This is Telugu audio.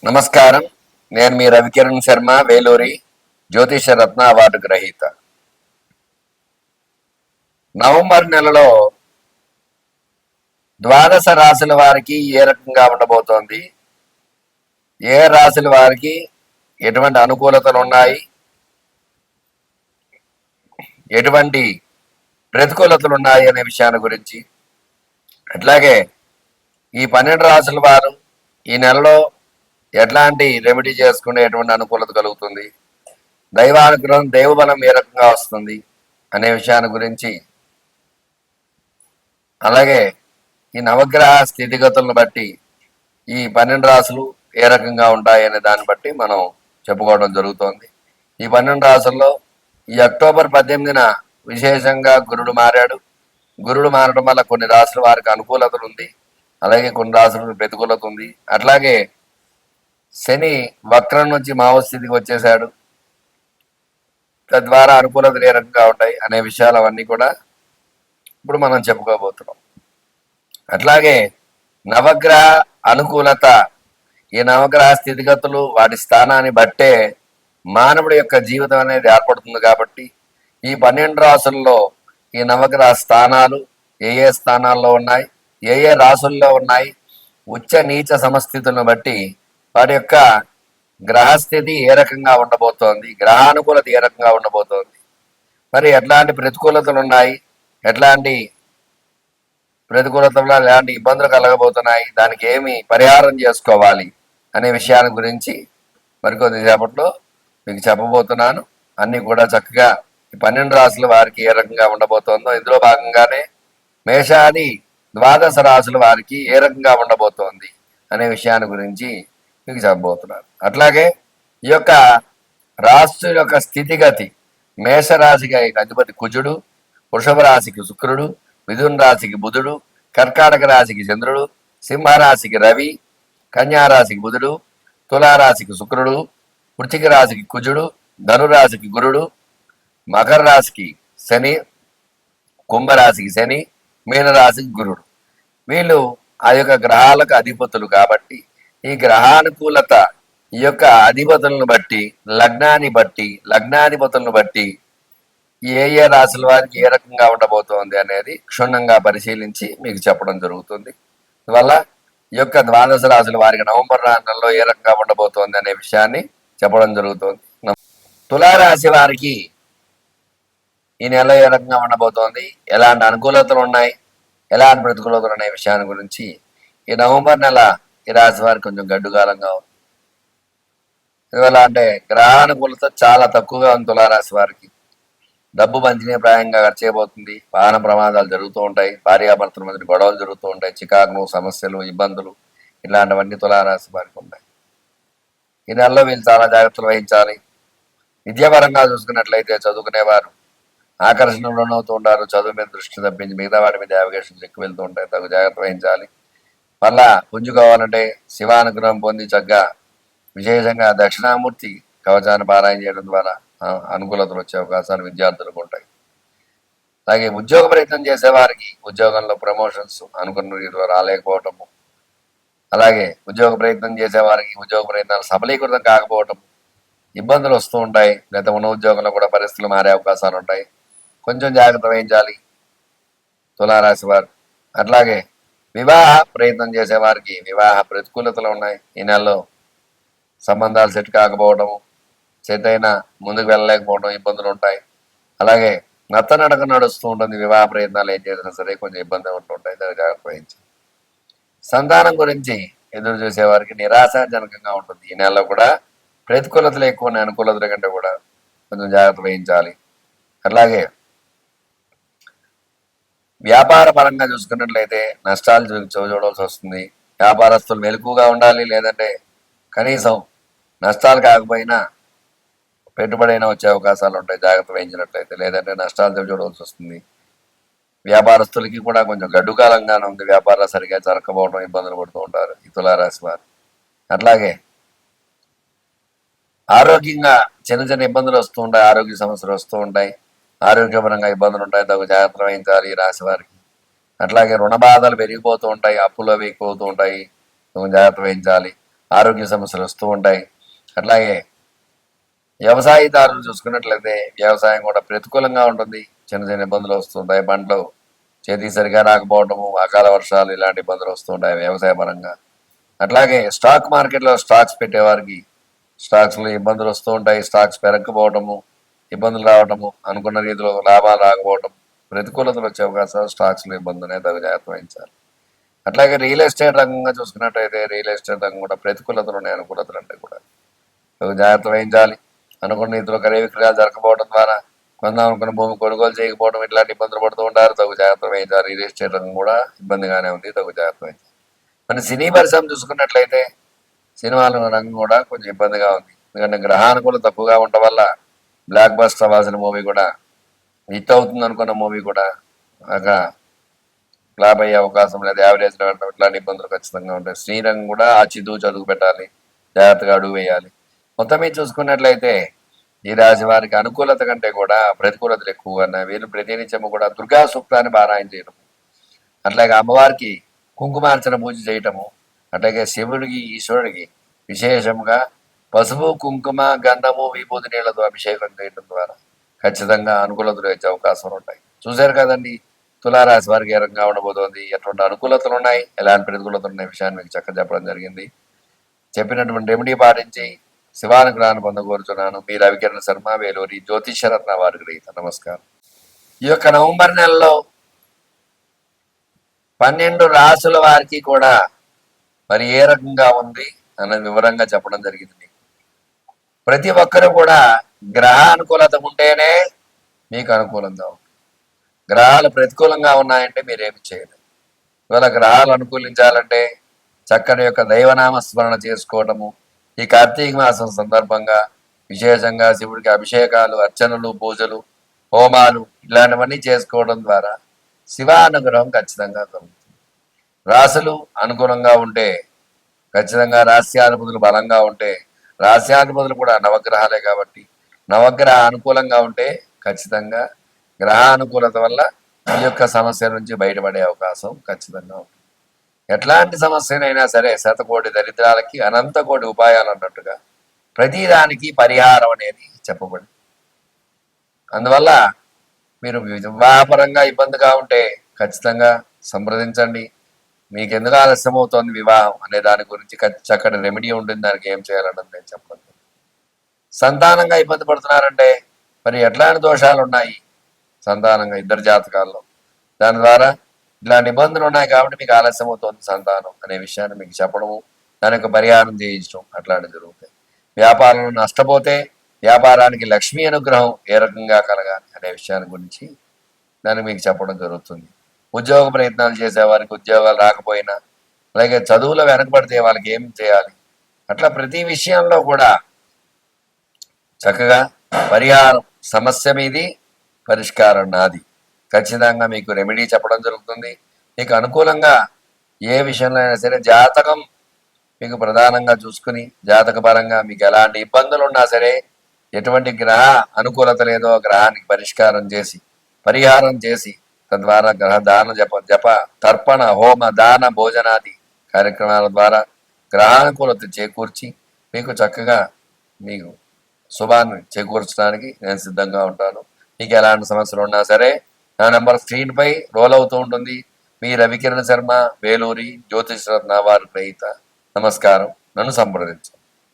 నమస్కారం. నేను మీ రవికిరణ్ శర్మ, వేలూరి జ్యోతిష రత్న అవార్డు గ్రహీత. నవంబర్ నెలలో ద్వాదశ రాశుల వారికి ఏ రకంగా ఉండబోతోంది, ఏ రాశుల వారికి ఎటువంటి అనుకూలతలు ఉన్నాయి, ఎటువంటి ప్రతికూలతలు ఉన్నాయి అనే విషయాన్ని గురించి, అట్లాగే ఈ 12 రాశుల వారు ఈ నెలలో ఎట్లాంటి రెమెడీ చేసుకునే ఎటువంటి అనుకూలత కలుగుతుంది, దైవానుగ్రహం దేవబలం ఏ రకంగా వస్తుంది అనే విషయాన్ని గురించి, అలాగే ఈ నవగ్రహ స్థితిగతులను బట్టి ఈ 12 రాశులు ఏ రకంగా ఉంటాయి అనే దాన్ని బట్టి మనం చెప్పుకోవడం జరుగుతోంది. ఈ 12 రాశుల్లో ఈ అక్టోబర్ 18న విశేషంగా గురుడు మారాడు. గురుడు మారడం వల్ల కొన్ని రాశుల వారికి అనుకూలతలు ఉంది, అలాగే కొన్ని రాశులకు ప్రతికూలత ఉంది. అట్లాగే శని వక్రం నుంచి మావస్థితికి వచ్చేసాడు. తద్వారా అనుకూలతలు ఏ రకంగా ఉంటాయి అనే విషయాలు అవన్నీ కూడా ఇప్పుడు మనం చెప్పుకోబోతున్నాం. అట్లాగే నవగ్రహ అనుకూలత, ఈ నవగ్రహ స్థితిగతులు వాటి స్థానాన్ని బట్టే మానవుడి యొక్క జీవితం అనేది ఏర్పడుతుంది. కాబట్టి ఈ 12 రాసుల్లో ఈ నవగ్రహ స్థానాలు ఏ ఏ స్థానాల్లో ఉన్నాయి, ఏ ఏ రాసుల్లో ఉన్నాయి, ఉచ్చ నీచ సమస్థితులను బట్టి వాటి యొక్క గ్రహస్థితి ఏ రకంగా ఉండబోతోంది, గ్రహానుకూలత ఏ రకంగా ఉండబోతోంది, మరి ఎట్లాంటి ప్రతికూలతలు ఉన్నాయి, ఎట్లాంటి ప్రతికూలతలు ఎలాంటి ఇబ్బందులు కలగబోతున్నాయి, దానికి ఏమి పరిహారం చేసుకోవాలి అనే విషయాల గురించి మరికొద్ది సేపట్లో మీకు చెప్పబోతున్నాను. అన్నీ కూడా చక్కగా ఈ 12 రాశుల వారికి ఏ రకంగా ఉండబోతోందో, ఇందులో భాగంగానే మేషాది ద్వాదశ రాశుల వారికి ఏ రకంగా ఉండబోతోంది అనే విషయాన్ని గురించి మీకు చెప్పబోతున్నాను. అట్లాగే ఈ యొక్క రాశి యొక్క స్థితిగతి, మేషరాశికి అధిపతి కుజుడు, వృషభ రాశికి శుక్రుడు, మిథున రాశికి బుధుడు, కర్కాటక రాశికి చంద్రుడు, సింహరాశికి రవి, కన్యారాశికి బుధుడు, తులారాశికి శుక్రుడు, వృశ్చిక రాశికి కుజుడు, ధనురాశికి గురుడు, మకర రాశికి శని, కుంభరాశికి శని, మీనరాశికి గురుడు. వీళ్ళు ఆ యొక్క గ్రహాలకు అధిపతులు. కాబట్టి ఈ గ్రహానుకూలత ఈ యొక్క అధిపతులను బట్టి, లగ్నాన్ని బట్టి, లగ్నాధిపతులను బట్టి ఏ ఏ రాశుల వారికి ఏ రకంగా ఉండబోతోంది అనేది క్షుణ్ణంగా పరిశీలించి మీకు చెప్పడం జరుగుతుంది. అందువల్ల ఈ యొక్క ద్వాదశ రాశుల వారికి నవంబర్ నెలలో ఏ రకంగా ఉండబోతోంది అనే విషయాన్ని చెప్పడం జరుగుతుంది. తులారాశి వారికి ఈ నెల ఏ రకంగా ఉండబోతోంది, ఎలాంటి అనుకూలతలు ఉన్నాయి, ఎలాంటి ప్రతికూలతలు అనే విషయాన్ని గురించి ఈ నవంబర్ నెల ఈ రాశి వారికి కొంచెం గడ్డుకాలంగా ఉంది. ఎందువల్ల అంటే గ్రహానుకూలత చాలా తక్కువగా ఉంది. తులారాశి వారికి డబ్బు పంచినే ప్రాయంగా ఖర్చు అయిపోతుంది, వాహన ప్రమాదాలు జరుగుతూ ఉంటాయి, భార్యాభర్తల మధ్య గొడవలు జరుగుతూ ఉంటాయి, చికాకులు, సమస్యలు, ఇబ్బందులు ఇలాంటివన్నీ తులారాశి వారికి ఉన్నాయి. ఈ నెలలో వీళ్ళు చాలా జాగ్రత్తలు వహించాలి. విద్యాపరంగా చూసుకున్నట్లయితే చదువుకునేవారు ఆకర్షణలు లోనవుతూ ఉంటారు. చదువు మీద దృష్టి తప్పించి మిగతా వాటి మీద యావిగేషన్స్ ఎక్కువ వెళ్తూ ఉంటాయి. తగు జాగ్రత్త వహించాలి. మళ్ళా పుంజుకోవాలంటే శివానుగ్రహం పొంది చక్కగా విశేషంగా దక్షిణామూర్తి కవచాన్ని పారాయణ చేయడం ద్వారా అనుకూలతలు వచ్చే అవకాశాలు విద్యార్థులకు ఉంటాయి. అలాగే ఉద్యోగ ప్రయత్నం చేసేవారికి ఉద్యోగంలో ప్రమోషన్స్ అనుకున్న రీతిలో రాలేకపోవటము, అలాగే ఉద్యోగ ప్రయత్నం చేసేవారికి ఉద్యోగ ప్రయత్నాలు సఫలీకృతం కాకపోవటం, ఇబ్బందులు వస్తూ ఉంటాయి. లేదా ఉన్న ఉద్యోగంలో కూడా పరిస్థితులు మారే అవకాశాలు ఉంటాయి. కొంచెం జాగ్రత్త వహించాలి తులారాశి వారు. అట్లాగే వివాహ ప్రయత్నం చేసేవారికి వివాహ ప్రతికూలతలు ఉన్నాయి. ఈ నెలలో సంబంధాలు సెట్ కాకపోవడము, సెట్ అయినా ముందుకు వెళ్ళలేకపోవడం ఇబ్బందులు ఉంటాయి. అలాగే నత్తనడక నడుస్తూ ఉంటుంది. వివాహ ప్రయత్నాలు ఏం చేసినా సరే కొంచెం ఇబ్బంది ఉంటుంటాయి. దాన్ని జాగ్రత్త వహించాలి. సంతానం గురించి ఎదురు చూసేవారికి నిరాశాజనకంగా ఉంటుంది. ఈ నెలలో కూడా ప్రతికూలతలు ఎక్కువ ఉన్నాయి, అనుకూలతల కంటే కూడా కొంచెం జాగ్రత్త వహించాలి. అట్లాగే వ్యాపార పరంగా చూసుకున్నట్లయితే నష్టాలు చూడవలసి వస్తుంది. వ్యాపారస్తులు మెలకుగా ఉండాలి. లేదంటే కనీసం నష్టాలు కాకపోయినా పెట్టుబడి అయినా వచ్చే అవకాశాలు ఉంటాయి జాగ్రత్త వహించినట్లయితే. లేదంటే నష్టాలు చూడవలసి వస్తుంది. వ్యాపారస్తులకి కూడా కొంచెం గడ్డుకాలంగానే ఉంది. వ్యాపారాలు సరిగా జరగకపోవడం, ఇబ్బందులు పడుతూ ఉంటారు ఈ తులారాశి వారు. అట్లాగే ఆరోగ్యంగా చిన్న చిన్న ఇబ్బందులు వస్తూ ఉంటాయి, ఆరోగ్య సమస్యలు వస్తూ ఉంటాయి, ఆరోగ్యపరంగా ఇబ్బందులు ఉంటాయి. తగు జాగ్రత్త వహించాలి ఈ రాశి వారికి. అట్లాగే రుణ బాధలు పెరిగిపోతూ ఉంటాయి, అప్పులు అవి ఎక్కువ అవుతూ ఉంటాయి, జాగ్రత్త వహించాలి. ఆరోగ్య సమస్యలు వస్తూ ఉంటాయి. అట్లాగే వ్యవసాయదారులు చూసుకున్నట్లయితే వ్యవసాయం కూడా ప్రతికూలంగా ఉంటుంది. చిన్న చిన్న ఇబ్బందులు వస్తుంటాయి. పంటలు చేతికి సరిగా రాకపోవడము, అకాల వర్షాలు ఇలాంటి ఇబ్బందులు వస్తుంటాయి వ్యవసాయ పరంగా. అట్లాగే స్టాక్ మార్కెట్లో స్టాక్స్ పెట్టేవారికి స్టాక్స్లో ఇబ్బందులు వస్తూ ఉంటాయి. స్టాక్స్ పెరగకపోవడము, ఇబ్బందులు రావడము, అనుకున్న రీతిలో లాభాలు రాకపోవడం, ప్రతికూలతలు వచ్చే అవకాశాలు స్టాక్స్లో ఇబ్బందులు తగు జాగ్రత్త వహించాలి. అట్లాగే రియల్ ఎస్టేట్ రంగంగా చూసుకున్నట్టయితే రియల్ ఎస్టేట్ రంగం కూడా ప్రతికూలతలు ఉన్నాయి, అనుకూలతలు అంటే కూడా తగు జాగ్రత్త వహించాలి. అనుకున్న రీతిలో క్రయ విక్రయాలు జరగకపోవడం ద్వారా కొందాం అనుకున్న భూమి కొనుగోలు చేయకపోవడం ఇట్లాంటి ఇబ్బందులు పడుతూ ఉంటారు. తగు జాగ్రత్త వహించాలి. రియల్ ఎస్టేట్ రంగం కూడా ఇబ్బందిగానే ఉంది, తగు జాగ్రత్త వహించాలి. మన సినీ పరిశ్రమ చూసుకున్నట్లయితే సినిమాల రంగం కూడా కొంచెం ఇబ్బందిగా ఉంది. ఎందుకంటే గ్రహానుకూలం తక్కువగా ఉండటం వల్ల బ్లాక్ బస్టర్ అవ్వాల్సిన మూవీ కూడా హిట్ అవుతుంది అనుకున్న మూవీ కూడా బాగా ఫ్లాప్ అయ్యే అవకాశం లేదు. యావరేజ్ ఇట్లాంటి ఇబ్బందులు ఖచ్చితంగా ఉంటాయి. శ్రీరంగం కూడా ఆచితూచి అదుగు పెట్టాలి, జాగ్రత్తగా అడుగు వేయాలి. మొత్తం మీద చూసుకున్నట్లయితే ఈ రాశి వారికి అనుకూలత కంటే కూడా ప్రతికూలతలు ఎక్కువగా ఉన్నాయి. వీళ్ళు ప్రతినిత్యము కూడా దుర్గా సూక్తాన్ని పారాయణ చేయటము, అట్లాగే అమ్మవారికి కుంకుమార్చన పూజ చేయటము, అట్లాగే శివుడికి ఈశ్వరుడికి విశేషంగా పసుపు కుంకుమ గంధము విభూతి నీళ్లతో అభిషేకం చేయడం ద్వారా ఖచ్చితంగా అనుకూలతలు వచ్చే అవకాశాలు ఉంటాయి. చూశారు కదండి తులారాశి వారికి ఏ రకంగా ఉండబోతోంది, ఎటువంటి అనుకూలతలు ఉన్నాయి, ఎలాంటి ప్రతికూలతలు ఉన్నాయి విషయాన్ని మీకు చక్కగా చెప్పడం జరిగింది. చెప్పినటువంటి రెమెడీ పాటించి శివానుగ్రహాన్ని పొందకూరుచున్నాను. మీ రవికిరణ్ శర్మ, వేలూరి జ్యోతిషరత్న వారి గ్రహీత. నమస్కారం. ఈ యొక్క నవంబర్ నెలలో 12 రాసుల వారికి కూడా మరి ఏ రకంగా ఉంది అన్నది వివరంగా చెప్పడం జరిగింది. ప్రతి ఒక్కరు కూడా గ్రహ అనుకూలత ఉంటేనే మీకు అనుకూలంగా ఉంది. గ్రహాలు ప్రతికూలంగా ఉన్నాయంటే మీరేమి చేయలేదు. ఇవాళ గ్రహాలు అనుకూలించాలంటే చక్కని యొక్క దైవనామ స్మరణ చేసుకోవటము, ఈ కార్తీక మాసం సందర్భంగా విశేషంగా శివుడికి అభిషేకాలు, అర్చనలు, పూజలు, హోమాలు ఇలాంటివన్నీ చేసుకోవడం ద్వారా శివానుగ్రహం ఖచ్చితంగా కలుగుతుంది. రాశులు అనుకూలంగా ఉంటే ఖచ్చితంగా రాస్యాధిపతులు బలంగా ఉంటే, రాస్యాధిపతులు కూడా నవగ్రహాలే కాబట్టి నవగ్రహ అనుకూలంగా ఉంటే ఖచ్చితంగా గ్రహానుకూలత వల్ల ఈ యొక్క సమస్య నుంచి బయటపడే అవకాశం ఖచ్చితంగా ఉంటుంది. ఎట్లాంటి సమస్యనైనా సరే శతకోటి దరిద్రాలకి అనంత కోటి ఉపాయాలు అన్నట్టుగా ప్రతిదానికి పరిహారం అనేది చెప్పబడింది. అందువల్ల మీరు వివాహపరంగా ఇబ్బందిగా ఉంటే ఖచ్చితంగా సంప్రదించండి. మీకు ఎందుకు ఆలస్యం అవుతోంది వివాహం అనే దాని గురించి చక్కటి రెమెడీ ఉంటుంది, దానికి ఏం చేయాలన్నది నేను చెప్పండి. సంతానంగా ఇబ్బంది పడుతున్నారంటే మరి ఎట్లాంటి దోషాలు ఉన్నాయి సంతానంగా ఇద్దరు జాతకాల్లో, దాని ద్వారా ఇలాంటి ఇబ్బందులు ఉన్నాయి కాబట్టి మీకు ఆలస్యం అవుతుంది సంతానం అనే విషయాన్ని మీకు చెప్పడము, దానికి పరిహారం చేయించడం అట్లాంటివి జరుగుతాయి. వ్యాపారంలో నష్టపోతే వ్యాపారానికి లక్ష్మీ అనుగ్రహం ఏ రకంగా కలగాలి అనే విషయాన్ని గురించి దాన్ని మీకు చెప్పడం జరుగుతుంది. ఉద్యోగ ప్రయత్నాలు చేసేవారికి ఉద్యోగాలు రాకపోయినా, అలాగే చదువులో వెనకబడితే వాళ్ళకి ఏం చేయాలి, అట్లా ప్రతి విషయంలో కూడా చక్కగా పరిహారం సమస్య మీది, పరిష్కారం నాది. ఖచ్చితంగా మీకు రెమెడీ చెప్పడం జరుగుతుంది. మీకు అనుకూలంగా ఏ విషయంలో అయినా సరే జాతకం మీకు ప్రధానంగా చూసుకుని జాతక పరంగా మీకు ఎలాంటి ఇబ్బందులు ఉన్నా సరే, ఎటువంటి గ్రహ అనుకూలత లేదో గ్రహానికి పరిష్కారం చేసి పరిహారం చేసి తద్వారా గ్రహ దాన జప తర్పణ హోమ దాన భోజనాది కార్యక్రమాల ద్వారా గ్రహానుకూలత చేకూర్చి మీకు చక్కగా మీకు శుభాన్ని చేకూర్చడానికి నేను సిద్ధంగా ఉంటాను. మీకు ఎలాంటి సమస్యలు ఉన్నా సరే నా నెంబర్ స్క్రీన్ పై రోల్ అవుతూ ఉంటుంది. మీ రవికిరణ్ శర్మ, వేలూరి జ్యోతిష్ రత్న వారి గ్రహీత. నమస్కారం. నన్ను సంప్రదించండి.